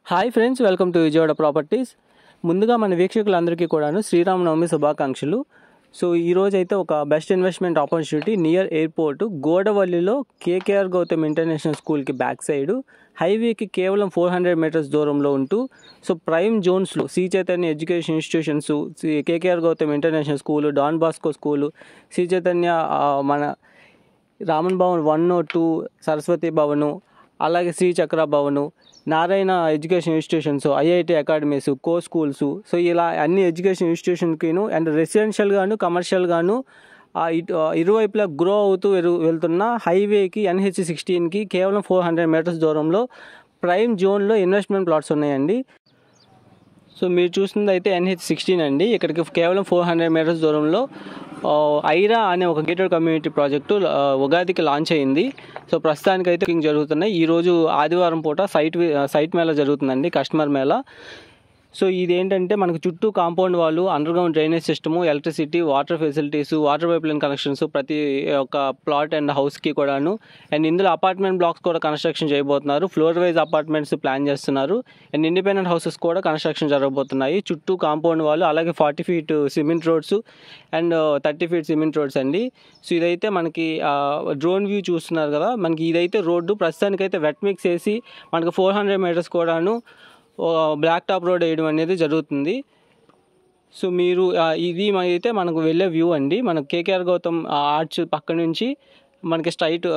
Hi friends, welcome to Vijayawada properties. ముందుగా మన వీక్షకులందరికీ కూడాను శ్రీరామనవమి శుభాకాంక్షలు. సో ఈరోజు అయితే ఒక best investment opportunity near airport గోడవల్లిలో కేకేఆర్ గౌతమ్ ఇంటర్నేషనల్ స్కూల్కి బ్యాక్ సైడ్ హైవేకి కేవలం 400 మీటర్స్ దూరంలో ఉంటూ సో ప్రైమ్ జోన్స్లో Sri Chaitanya education institutions, KKR Gautam international school, Don Bosco school, Sri Chaitanya మన రామన్ భవన్ 102, సరస్వతి భవను, అలాగే Sri Chakra Bhavan, Narayana education institutions, IIT academies, co schools, so ఇలా అన్ని ఎడ్యుకేషన్ ఇన్స్టిట్యూషన్కిను అండ్ రెసిడెన్షియల్గాను కమర్షియల్గాను ఇరువైపులా గ్రో అవుతూ వెళ్తున్న హైవేకి NH16కి కేవలం 400 మీటర్స్ దూరంలో ప్రైమ్ జోన్లో ఇన్వెస్ట్మెంట్ ప్లాట్స్ ఉన్నాయండి. సో మీరు చూస్తుంది అయితే NH16 అండి. ఇక్కడికి కేవలం 400 మీటర్స్ దూరంలో ఐరా అనే ఒక గేటెడ్ కమ్యూనిటీ ప్రాజెక్టు ఉగాదికి లాంచ్ అయింది. సో ప్రస్తుతానికి అయితే బుకింగ్ జరుగుతున్నాయి. ఈరోజు ఆదివారం పూట సైట్ మేళా జరుగుతుందండి, కస్టమర్ మేళా. సో ఇదేంటంటే మనకు చుట్టూ కాంపౌండ్ వాళ్ళు, underground drainage system, electricity, water facilities, water pipe line connections ప్రతి ఒక్క ప్లాట్ అండ్ హౌస్కి కూడాను. అండ్ ఇందులో అపార్ట్మెంట్ బ్లాక్స్ కూడా కన్స్ట్రక్షన్ చేయబోతున్నారు. ఫ్లోర్ వైజ్ అపార్ట్మెంట్స్ ప్లాన్ చేస్తున్నారు. అండ్ ఇండిపెండెంట్ హౌసెస్ కూడా కన్స్ట్రక్షన్ జరగబోతున్నాయి. చుట్టూ కాంపౌండ్ వాళ్ళు, అలాగే 40 feet cement roads and 30 feet cement roads అండి. సో ఇదైతే మనకి డ్రోన్ వ్యూ చూస్తున్నారు కదా, మనకి ఇదైతే రోడ్డు ప్రస్తుతానికైతే వెట్ మిక్స్ వేసి మనకు 400 మీటర్స్ కూడాను బ్లాక్ టాప్ రోడ్ వేయడం అనేది జరుగుతుంది. సో మీరు ఇది అయితే మనకు వెళ్ళే వ్యూ అండి. మనకు కేకేఆర్ గౌతమ్ ఆర్చ్ పక్క నుంచి మనకి స్ట్రైట్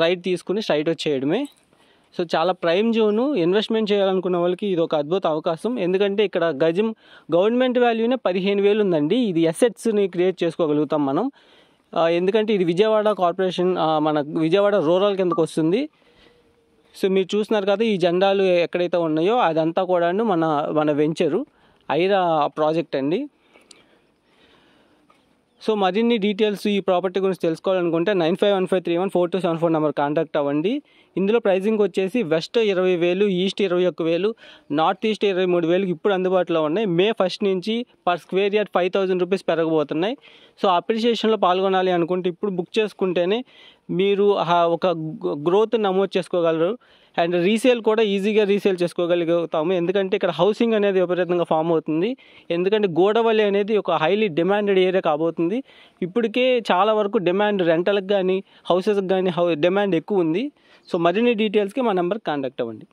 రైట్ తీసుకుని స్ట్రైట్ వచ్చేయడమే. సో చాలా ప్రైమ్ జోను. ఇన్వెస్ట్మెంట్ చేయాలనుకున్న వాళ్ళకి ఇది ఒక అద్భుత అవకాశం. ఎందుకంటే ఇక్కడ గజం గవర్నమెంట్ వాల్యూనే 15,000 ఉందండి. ఇది అసెట్స్ని క్రియేట్ చేసుకోగలుగుతాం మనం. ఎందుకంటే ఇది విజయవాడ కార్పొరేషన్, మన విజయవాడ రూరల్ కిందకు వస్తుంది. సో మీరు చూస్తున్నారు కదా, ఈ జెండాలు ఎక్కడైతే ఉన్నాయో అదంతా కూడాను మన వెంచరు ఐరా ప్రాజెక్ట్ అండి. సో మరిన్ని డీటెయిల్స్ ఈ ప్రాపర్టీ గురించి తెలుసుకోవాలనుకుంటే 9515314274 నెంబర్ కాంటాక్ట్ అవ్వండి. ఇందులో ప్రైజింగ్ వచ్చేసి వెస్ట్ 20,000, ఈస్ట్ 21,000, నార్త్ ఈస్ట్ 23,000 ఇప్పుడు అందుబాటులో ఉన్నాయి. May 1st నుంచి పర్ స్క్వేర్ యార్డ్ 5,000 రూపీస్ పెరగబోతున్నాయి. సో అప్రిషియేషన్లో పాల్గొనాలి అనుకుంటే ఇప్పుడు బుక్ చేసుకుంటేనే మీరు ఒక గ్రోత్ నమోదు చేసుకోగలరు. అండ్ రీసేల్ కూడా ఈజీగా రీసేల్ చేసుకోగలుగుతాము. ఎందుకంటే ఇక్కడ హౌసింగ్ అనేది విపరీతంగా ఫామ్ అవుతుంది. ఎందుకంటే గోడవల్లి అనేది ఒక హైలీ డిమాండెడ్ ఏరియా కాబోతుంది. ఇప్పటికే చాలా వరకు డిమాండ్ రెంటల్కి కానీ హౌసెస్కి కానీ డిమాండ్ ఎక్కువ ఉంది. సో మరిన్ని డీటెయిల్స్కి మా నెంబర్కి కాంటాక్ట్ అవ్వండి.